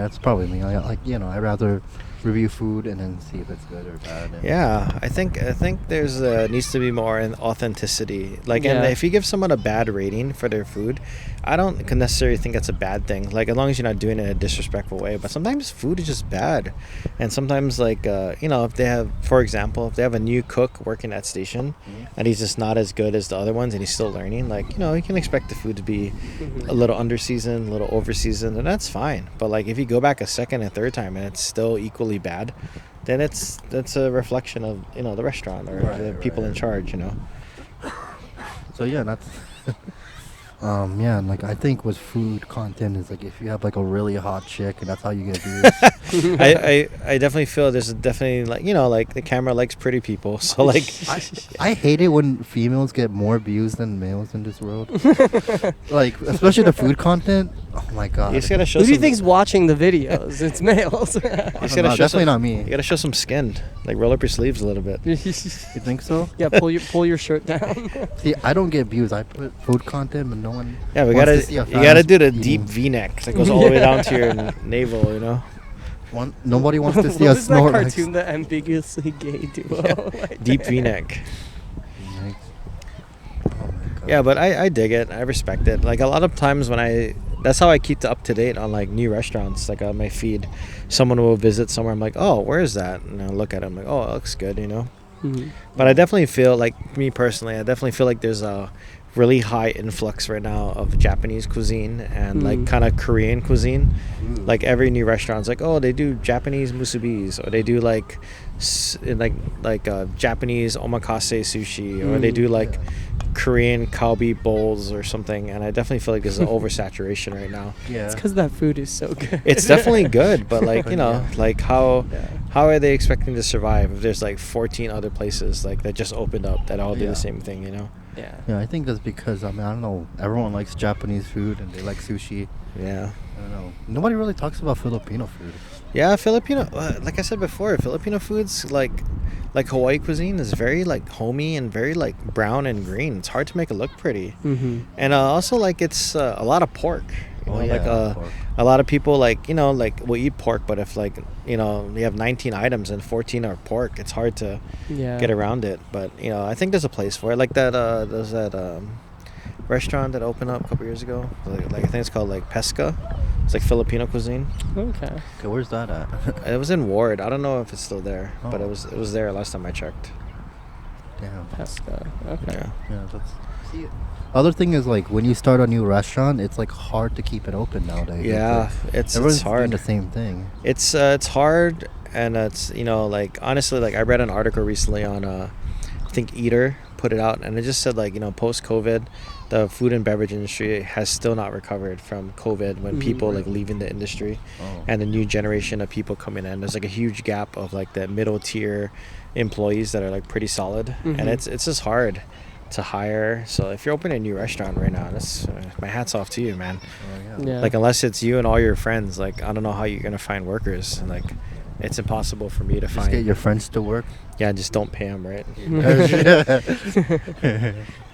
that's probably me. I'd rather review food and then see if it's good or bad. Yeah, I think there's needs to be more in authenticity. Like, Yeah. and if you give someone a bad rating for their food, I don't necessarily think that's a bad thing. Like, as long as you're not doing it in a disrespectful way. But sometimes food is just bad, and sometimes like if they have, for example, if they have a new cook working at station, and he's just not as good as the other ones, and he's still learning, like you can expect the food to be a little under seasoned, a little over seasoned, and that's fine. But like if you go back a second and third time and it's still equally bad, then that's a reflection of the restaurant or the people in charge. So yeah, that's and like I think with food content is like if you have like a really hot chick and that's how you get views. I definitely feel there's definitely like the camera likes pretty people, so like I hate it when females get more views than males in this world. Like especially the food content. Oh my god. you just gotta show Who do you some, think's watching the videos? It's males. you just gotta show definitely some, not me. You gotta show some skin, like roll up your sleeves a little bit. You think so? Yeah, pull your shirt down. See, I don't get views. I put food content, but no one. Yeah, we wants gotta to see a you gotta do the famous deep eating. V-neck that goes all the way down to your navel. Nobody wants to see What us is that snort. cartoon, the ambiguously gay duo? Like Deep that? V-neck. Oh my god. Yeah, but I dig it. I respect it. Like a lot of times that's how I keep up to date on like new restaurants. Like on my feed, someone will visit somewhere. I'm like, oh, where is that? And I look at it. I'm like, oh, it looks good. Mhm. But I definitely feel like me personally. I definitely feel like there's a really high influx right now of Japanese cuisine and like kind of Korean cuisine. Like every new restaurant's like, oh, they do Japanese musubis, or they do like Japanese omakase sushi, or they do like Korean kalbi bowls or something. And I definitely feel like there's an oversaturation right now. Yeah. It's because that food is so good. It's definitely good, but like like how Yeah. are they expecting to survive if there's like 14 other places like that just opened up that all do Yeah. the same thing? Yeah. Yeah, I think that's because I don't know. Everyone likes Japanese food and they like sushi. Yeah. I don't know. Nobody really talks about Filipino food. Yeah, Filipino. Like I said before, Filipino foods like Hawaii cuisine is very like homey and very like brown and green. It's hard to make it look pretty, and also like it's a lot of pork. Pork. A lot of people like will eat pork, but if like you have 19 items and 14 are pork, it's hard to Yeah. get around it. But I think there's a place for it. Like that there's that restaurant that opened up a couple years ago. Like I think it's called like Pesca. It's like Filipino cuisine. Okay. Okay, where's that at? It was in Ward. I don't know if it's still there, but Oh. it was there last time I checked. Damn. Pesca. Okay. Yeah. Yeah, that's. See, other thing is like when you start a new restaurant, it's like hard to keep it open nowadays. Yeah, It's it's doing hard. the same thing. It's hard, and it's like honestly, like I read an article recently on I think Eater put it out, and it just said like post COVID, the food and beverage industry has still not recovered from COVID when people like leaving the industry, Oh. and the new generation of people coming in. There's like a huge gap of like the middle tier employees that are like pretty solid, and it's just hard to hire. So if you're opening a new restaurant right now, that's my hat's off to you, man. Oh, yeah. Yeah. Like unless it's you and all your friends, like I don't know how you're gonna find workers. And like it's impossible for me to Just find. get your friends to work. Yeah, just don't pay them, right? Yeah.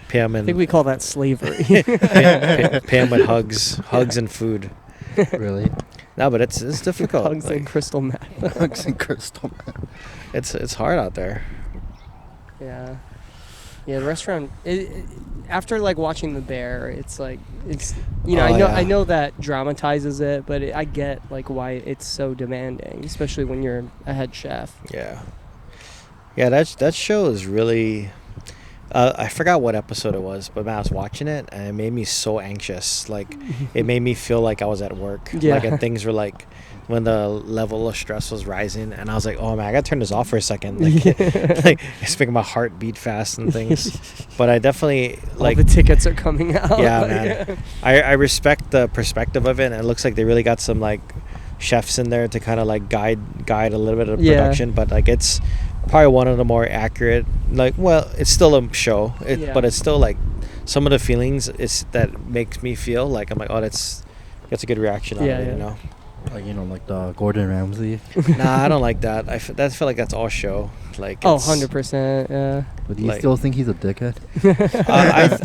Pay them I think we call that slavery. pay them with hugs and food. Really? No, but it's difficult. Hugs and Like, crystal meth. Hugs and crystal. it's hard out there. Yeah. Yeah, the restaurant. After like watching The Bear, it's like it's Oh, I know yeah. that dramatizes it, but I get like why it's so demanding, especially when you're a head chef. Yeah. Yeah, that show is really. I forgot what episode it was, but man, I was watching it and it made me so anxious. Like, it made me feel like I was at work. Yeah. Like, and things were like, when the level of stress was rising, and I was like, oh man, I gotta turn this off for a second. Like, like it's making my heart beat fast and things. But I definitely like. All the tickets are coming out. Yeah, like, man. I respect the perspective of it, and it looks like they really got some like chefs in there to kind of like guide a little bit of the Yeah. production. But like it's probably one of the more accurate. Like, well, it's still a show, Yeah. but it's still like some of the feelings is that makes me feel like I'm like, oh, that's a good reaction on it, you know. Like, you know, like the Gordon Ramsay. Nah, I don't like that. I feel like that's all show. Like, Oh, 100%. Yeah. But do you Like- still think he's a dickhead?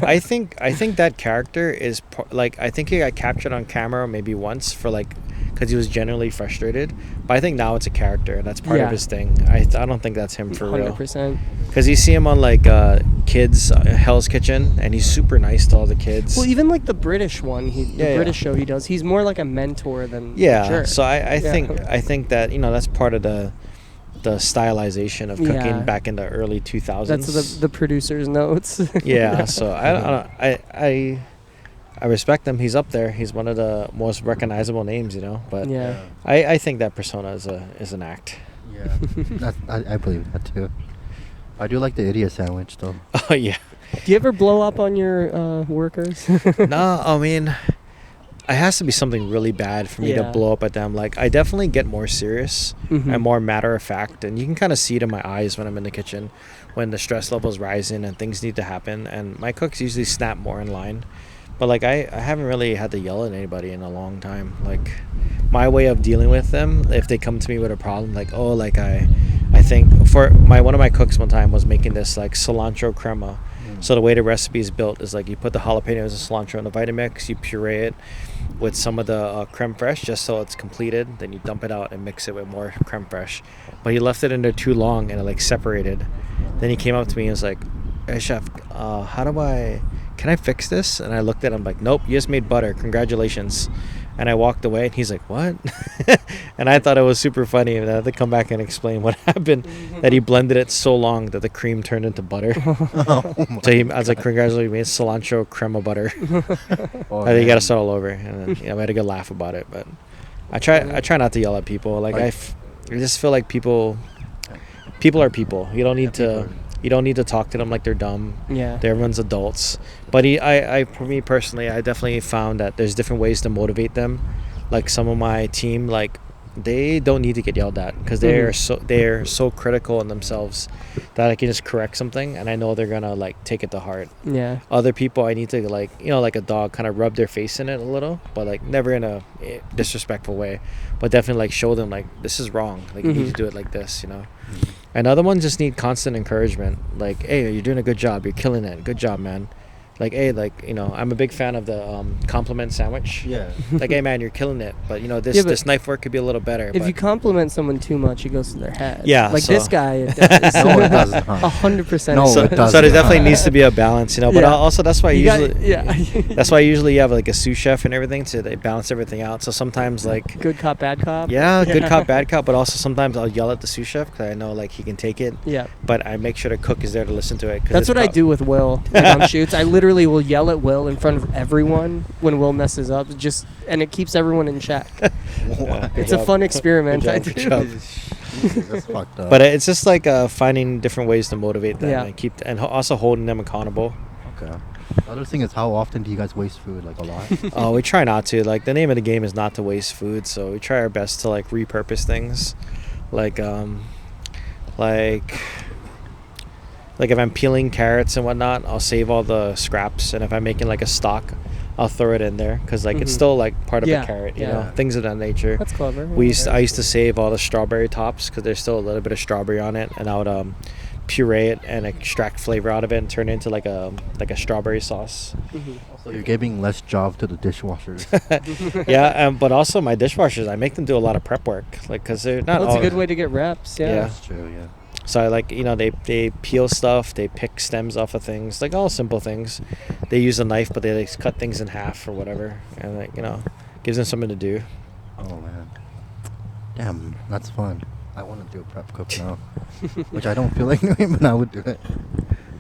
I think that character is like, I think he got captured on camera maybe once for like, because he was genuinely frustrated. But I think now it's a character, and that's part of Yeah. his thing. I don't think that's him for real. 100%. Because you see him on like kids Hell's Kitchen, and he's super nice to all the kids. Well, even like the British one, the Yeah, British show he does, he's more like a mentor than a yeah. jerk. So I Yeah. think that, you know, that's part of the stylization of cooking Yeah. back in the early 2000s. That's the producer's notes. Yeah. So I respect him. He's up there. He's one of the most recognizable names, you know. But Yeah. I think that persona is an act. Yeah. I believe that too. I do like the idiot sandwich though. Oh yeah. Do you ever blow up on your workers? No, I mean, it has to be something really bad for me to Yeah. blow up at them. Like, I definitely get more serious Mhm. and more matter of fact, and you can kind of see it in my eyes when I'm in the kitchen, when the stress level's rising and things need to happen. And my cooks usually snap more in line. But like, I haven't really had to yell at anybody in a long time. Like, my way of dealing with them, if they come to me with a problem, like, oh, like I think for one of my cooks one time was making this like cilantro crema. So the way the recipe is built is like, you put the jalapenos and cilantro in the Vitamix, you puree it with some of the creme fraiche just so it's completed, then you dump it out and mix it with more creme fraiche. But he left it in there too long and it like separated. Then he came up to me and was like, hey chef, can I fix this? And I looked at him like, nope, you just made butter, congratulations. And I walked away and he's like, what? And I thought it was super funny, and I had to come back and explain what happened, that he blended it so long that the cream turned into butter. So I was like, congratulations, you made cilantro crema butter. Oh, I think you got man. to start all over. And then, we had a good laugh about it. But I try not to yell at people. Like, I just feel like people are people. You don't need to talk to them like they're dumb. Yeah. Everyone's adults. But for me personally, I definitely found that there's different ways to motivate them. Like, some of my team, like, they don't need to get yelled at because they're so critical in themselves that I can just correct something and I know they're gonna like take it to heart. Yeah. Other people, I need to, like, you know, like a dog, kind of rub their face in it a little, but like never in a disrespectful way, but definitely like show them like, this is wrong, like you need to do it like this, you know. And other ones just need constant encouragement, like, hey, you're doing a good job, you're killing it, good job, man. Like, hey, like, you know, I'm a big fan of the compliment sandwich. Yeah. Like, hey man, you're killing it, but you know, this knife work could be a little better. If you compliment someone too much, it goes to their head. Yeah, Like so- this guy, it No, it doesn't. Huh? 100%. No, so, it doesn't. so there definitely needs to be a balance, you know. But Yeah. also that's why Yeah. that's why usually you have like a sous chef and everything, so they balance everything out. So sometimes like, Good cop, bad cop. yeah, good cop, bad cop, but also sometimes I'll yell at the sous chef because I know like he can take it. Yeah. But I make sure the cook is there to listen to it. 'cause That's it's what I do with Will on shoots. I literally will yell at Will in front of everyone when Will messes up, and it keeps everyone in check. Yeah, It's a fun experiment. Good I job, do. good job. That's fucked up. But it's just like finding different ways to motivate them Yeah. and also holding them accountable. Okay. The other thing is, how often do you guys waste food? Like a lot? Oh, we try not to. Like, the name of the game is not to waste food, so we try our best to like repurpose things. Like if I'm peeling carrots and whatnot, I'll save all the scraps, and if I'm making like a stock, I'll throw it in there because like it's still like part of Yeah, the carrot, you yeah. know, things of that nature. That's clever. I used to save all the strawberry tops because there's still a little bit of strawberry on it, and I would puree it and extract flavor out of it and turn it into like a strawberry sauce. So you're giving less job to the dishwashers. Yeah, but also my dishwashers, I make them do a lot of prep work, like, because they're not Well, it's all a good way to get reps. Yeah. That's true. Yeah. So I like, you know, they peel stuff, they pick stems off of things, like all simple things. They use a knife, but they like cut things in half or whatever, and like, you know, gives them something to do. Oh man. Damn, that's fun. I want to do a prep cook now, which I don't feel like doing, but I would do it.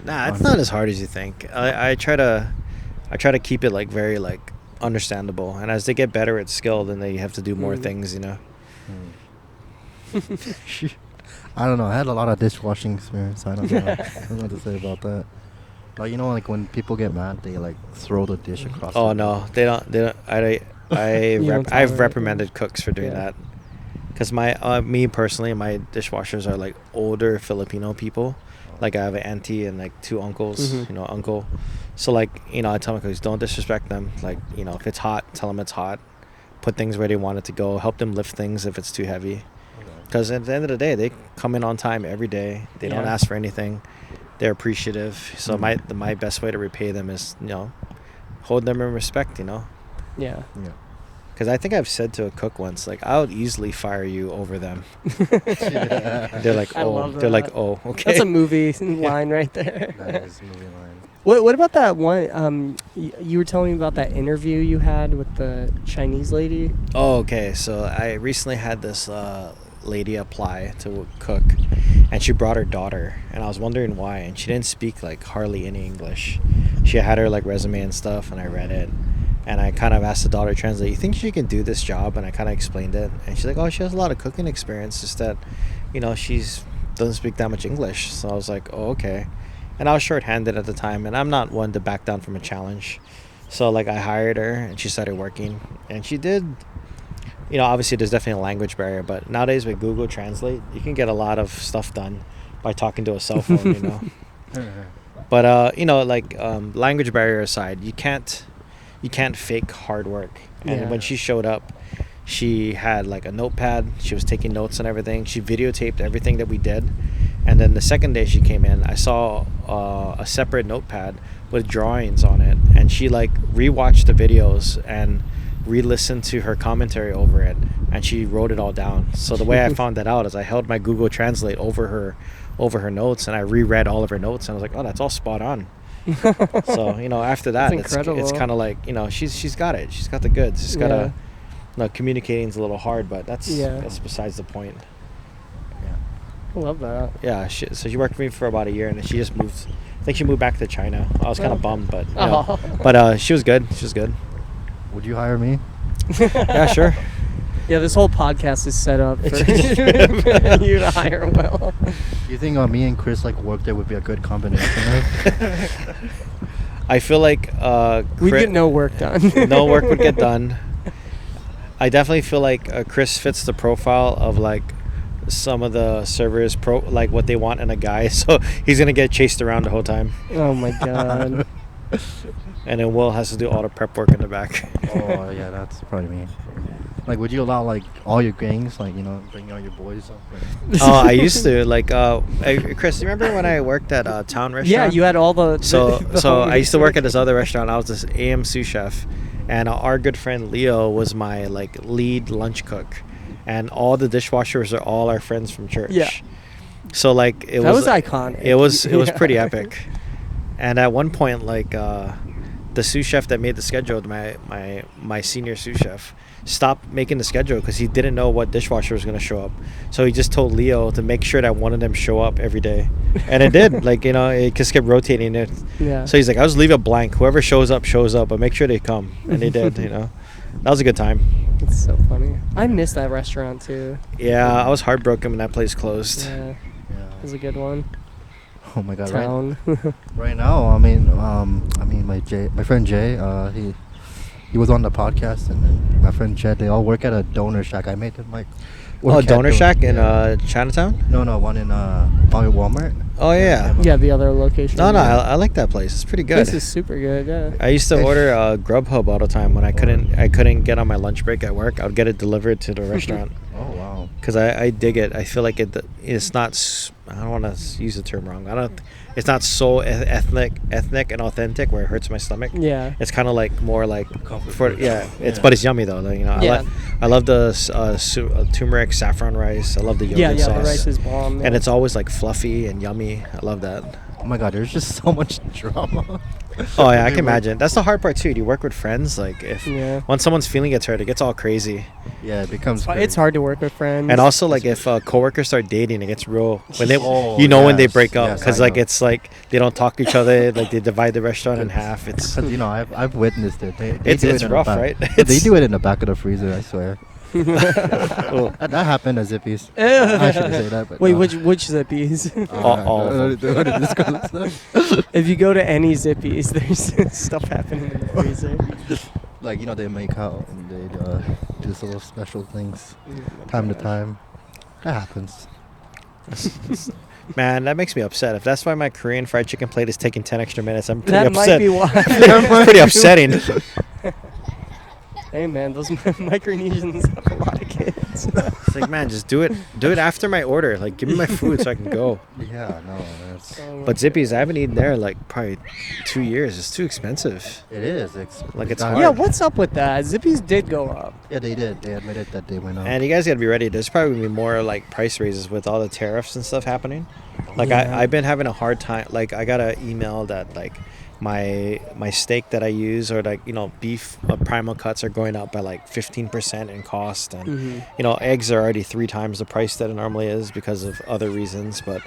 Nah, it's not as hard as you think. I try to keep it like very like understandable, and as they get better at skill, then they have to do more things, you know. I don't know. I had a lot of dishwashing experience. I don't know. I don't know what to say about that. Like, you know, like when people get mad, they like throw the dish across. Oh the no, they don't. I've tolerate reprimanded cooks for doing that. Because me personally, my dishwashers are like older Filipino people. Like I have an auntie and like two uncles. You know, uncle So like, I tell my cooks, don't disrespect them. Like, if it's hot, tell them it's hot. Put things where they want it to go. Help them lift things if it's too heavy. Because at the end of the day, they come in on time every day. They don't ask for anything. They're appreciative. So my best way to repay them is, hold them in respect, Yeah. Yeah. Because I think I've said to a cook once, like, I would easily fire you over them. They're like, I oh. love They're like, that. oh, okay. That's a movie line right there. That is movie line. What about that one? You were telling me about that interview you had with the Chinese lady. Oh, okay. So I recently had this lady apply to cook, and she brought her daughter, and I was wondering why. And she didn't speak like hardly any English. She had her like resume and stuff, and I read it, and I kind of asked the daughter to translate. You think she can do this job? And I kind of explained it, and she's like, oh, she has a lot of cooking experience, just that, she's doesn't speak that much English. So I was like, oh, okay. And I was short-handed at the time, and I'm not one to back down from a challenge. So, like, I hired her, and she started working. And she did, obviously there's definitely a language barrier, but nowadays with Google Translate, you can get a lot of stuff done by talking to a cell phone, But, language barrier aside, you can't fake hard work. And when she showed up, she had, like, a notepad. She was taking notes and everything. She videotaped everything that we did. And then the second day she came in, I saw a separate notepad with drawings on it. And she like rewatched the videos and re-listened to her commentary over it. And she wrote it all down. So the way I found that out is I held my Google Translate over her notes, and I reread all of her notes. And I was like, oh, that's all spot on. So, after that, it's kind of like, she's got it. She's got the goods. She's got communicating's a little hard, but that's besides the point. I love that. Yeah, so she worked for me for about a year, and then she just moved. I think she moved back to China. I was kind of bummed, but she was good. She was good. Would you hire me? Yeah, sure. Yeah, this whole podcast is set up for you to hire Will. You think me and Chris work there would be a good combination? I feel like we'd get no work done. No work would get done. I definitely feel like Chris fits the profile of some of the servers what they want in a guy, so he's gonna get chased around the whole time. Oh my god. And then Will has to do all the prep work in the back. Oh yeah, that's probably me. Would you allow all your gangs, bring all your boys up? Oh, I used to hey, Chris, you remember when I worked at a town restaurant? Yeah, you had all the so I used to work at this other restaurant. I was this AM sous chef, and our good friend Leo was my lead lunch cook. And all the dishwashers are all our friends from church. Yeah. So that was iconic. It was pretty epic. And at one point, the sous chef that made the schedule, my senior sous chef, stopped making the schedule because he didn't know what dishwasher was going to show up. So he just told Leo to make sure that one of them show up every day. And it did. It just kept rotating it. Yeah. So he's like, I'll just leave it blank. Whoever shows up, but make sure they come. And they did, That was a good time. It's so funny. I miss that restaurant too. Yeah, I was heartbroken when that place closed. Yeah. It was a good one. Oh my god! Town. Right now, my friend Jay, he was on the podcast, and then my friend Jed, they all work at a donor shack. I made them Donor Shack in Chinatown? No, one in Walmart. Oh yeah. Yeah, the other location. No, I like that place. It's pretty good. This is super good. Yeah. I used to order Grubhub all the time when I couldn't get on my lunch break at work. I would get it delivered to the restaurant. Oh wow. Because I dig it. I feel like it's not. I don't want to use the term wrong. It's not so ethnic and authentic where it hurts my stomach. Yeah. It's kind of more comfort. But it's yummy though. I love the turmeric saffron rice. I love the yogurt sauce. The rice is bomb. And it's always fluffy and yummy. I love that. Oh my god, there's just so much drama. Oh yeah, I can imagine. That's the hard part too. You work with friends, once someone's feeling gets hurt, it gets all crazy. Yeah, it becomes. It's hard to work with friends. And also, if coworkers start dating, it gets real. When they, when they break up, because it's they don't talk to each other. They divide the restaurant in half. It's I've witnessed it. It's rough, right? They do it in the back of the freezer. I swear. That happened at Zippy's. I shouldn't say that. But wait, which Zippy's? All of them. If you go to any Zippy's, there's stuff happening in the freezer. They make out and they do these little special things time to time. That happens. Man, that makes me upset. If that's why my Korean fried chicken plate is taking 10 extra minutes, I'm pretty That upset. might be why. It's pretty upsetting. Hey man, those Micronesians have a lot of kids. It's like, man, just do it after my order. Like, give me my food so I can go. Yeah, no, that's But Zippy's, I haven't eaten there like probably 2 years. It's too expensive. it is. Like, it's not- hard. Yeah, what's up with that? Zippy's did go up. Yeah, they did. They admitted that they went up. And you guys gotta be ready. There's probably gonna be more like price raises with all the tariffs and stuff happening. Like Yeah. I've been having a hard time. Like I got an email that like my steak that I use or like beef primal cuts are going up by like 15% in cost, and eggs are already 3 times the price that it normally is because of other reasons. But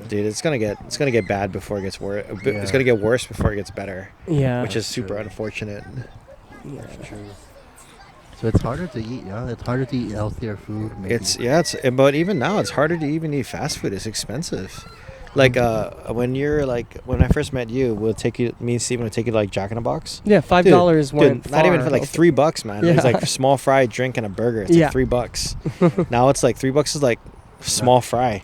dude, it's gonna get bad before it gets worse. It's gonna get worse before it gets better. Yeah. Which is super true. unfortunate. Yeah. So it's harder to eat. Yeah, it's harder to eat healthier food. Maybe. But even now it's harder to even eat fast food. It's expensive. Like when I first met you, me and Steven would take you to like Jack in the Box. Yeah, $5 went Dude, not even far. for like $3, man. Yeah. It's like small fry, drink, and a burger. It's Yeah. like $3. Now it's like $3 is like small fry,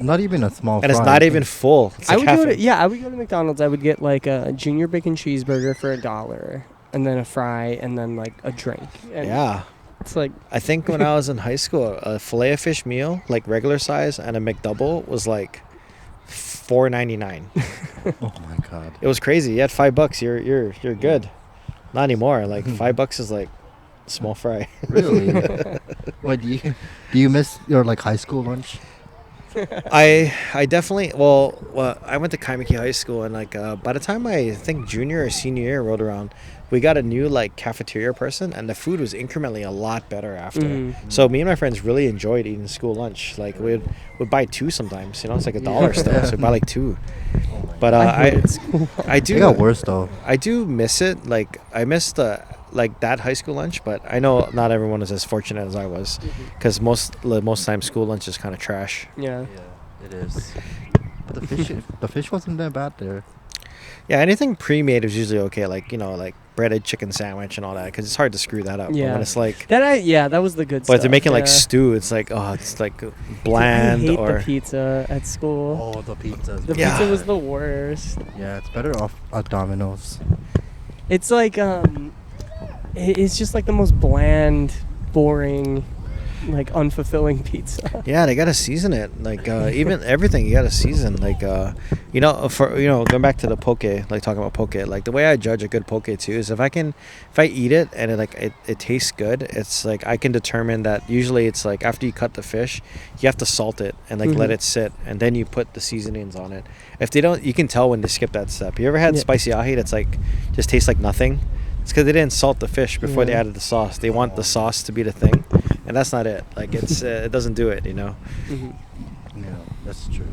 not even a small and it's fry. not even full. It's I like would half I would go to McDonald's. I would get like a junior bacon cheeseburger for $1, and then a fry, and then like a drink. And Yeah. it's like I think when I was in high school, a filet of fish meal, like regular size, and a McDouble was like $4.99. Oh my god. It was crazy. You had $5, you're good. Not anymore. Like $5 is like small fry. Really? What do you miss your like high school lunch? I definitely well I went to Kaimaki High School, and like by the time I think junior or senior year rolled around, we got a new like cafeteria person, and the food was incrementally a lot better after. So me and my friends really enjoyed eating school lunch. Like we'd buy 2 sometimes. It's like $1 still, so we'd buy like 2. But I do It got worse though. I do miss it. Like I miss the like that high school lunch, but I know not everyone is as fortunate as I was, because most times school lunch is kind of trash. yeah. Yeah, it is. But the fish wasn't that bad there. Yeah, anything pre-made is usually okay, like like breaded chicken sandwich and all that, because it's hard to screw that up. But Yeah. when it's like, That was the good stuff. but if they're making like yeah. stew, it's like it's like bland. I hate or the pizza at school. Oh, the pizza. The Yeah. pizza was the worst. Yeah, it's better off at Domino's. It's like it's just like the most bland, boring, like unfulfilling pizza. Yeah, they gotta season it. Like even everything you gotta season. Like going back to the poke, like talking about poke. Like the way I judge a good poke too is if I eat it and it tastes good. It's like I can determine that usually it's like after you cut the fish, you have to salt it and like let it sit, and then you put the seasonings on it. If they don't, you can tell when they skip that step. You ever had spicy ahi that's like just tastes like nothing? It's because they didn't salt the fish before they added the sauce. They want the sauce to be the thing, and that's not it. Like it doesn't do it. Yeah, that's true.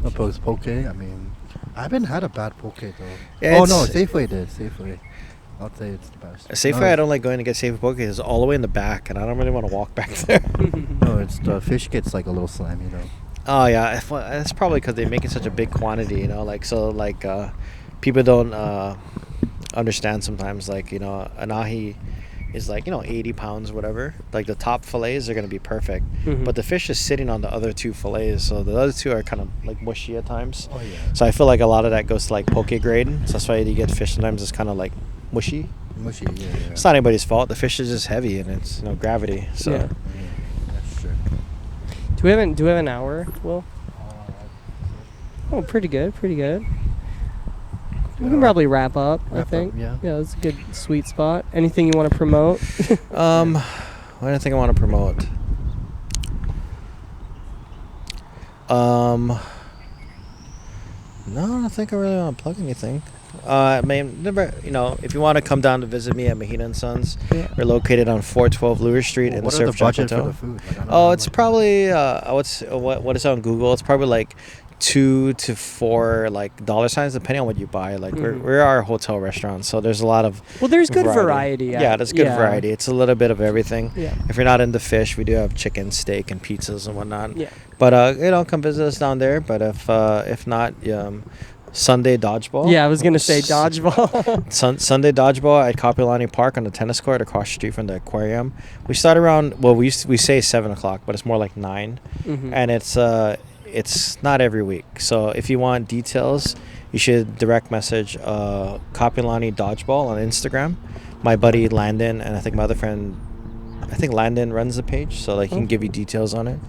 Opposed poke, I mean, I haven't had a bad poke though. Yeah, oh no, it's- Safeway did. Safeway. I'll say it's the best. Safeway, I don't like going to get Safeway poke. It's all the way in the back, and I don't really want to walk back there. No, it's the fish gets like a little slimy though. Oh yeah, that's probably because they make it such a big quantity. People don't understand sometimes. Like an ahi is like 80 pounds, whatever. Like the top fillets are gonna be perfect, but the fish is sitting on the other 2 fillets, so the other 2 are kind of like mushy at times. Oh yeah. So I feel like a lot of that goes to like poke grade. So that's why you get fish sometimes it's kind of like mushy. Mushy, yeah. It's not anybody's fault. The fish is just heavy and it's gravity. So Yeah. That's true. Do we have an hour, Will? Oh, pretty good. We can probably wrap up, I Wrap up, think. yeah. Yeah, that's a good sweet spot. Anything you want to promote? what do I think I want to promote? No, I don't think I really want to plug anything. If you want to come down to visit me at Mahina and Sons, Yeah. we're located on 412 Lure Street in the What are the Surf Jack budget for Hotel. the food? Like, I don't know Oh, how it's much- probably what is on Google. It's probably like $2 to $4 like dollar signs depending on what you buy. Like we're our hotel restaurant, so there's a lot of Well, there's good variety. Yeah, there's good variety. It's a little bit of everything. Yeah. If you're not into fish, we do have chicken, steak, and pizzas and whatnot. Yeah. But come visit us down there. But if not, Sunday Dodgeball. Yeah, I was gonna say dodgeball. Sunday Dodgeball at Kapilani Park on the tennis court across the street from the aquarium. We start around we say 7 o'clock, but it's more like 9, and it's it's not every week. So if you want details, you should direct message Kapilani Dodgeball on Instagram. My buddy Landon and I think my other friend, I think Landon runs the page, so like he can give you details on it.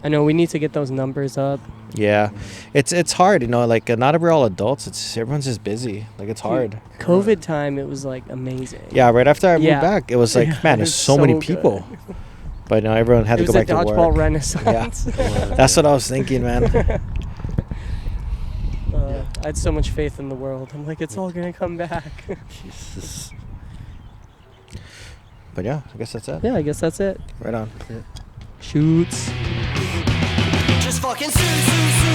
I know we need to get those numbers up. Yeah, it's hard, you know. Like not we're all adults. Everyone's just busy. Like it's hard. COVID time, it was like amazing. Yeah, right after I moved Yeah. back, it was like, Yeah, man, it there's was so many so people. good. But you know, everyone had It to was go a back to dodgeball work. renaissance. That's what I was thinking, man. I had so much faith in the world. I'm like, it's all gonna come back. Jesus. But yeah, I guess that's it. Yeah, I guess that's it. Right on. Shoots. Just fucking sue, sue, sue.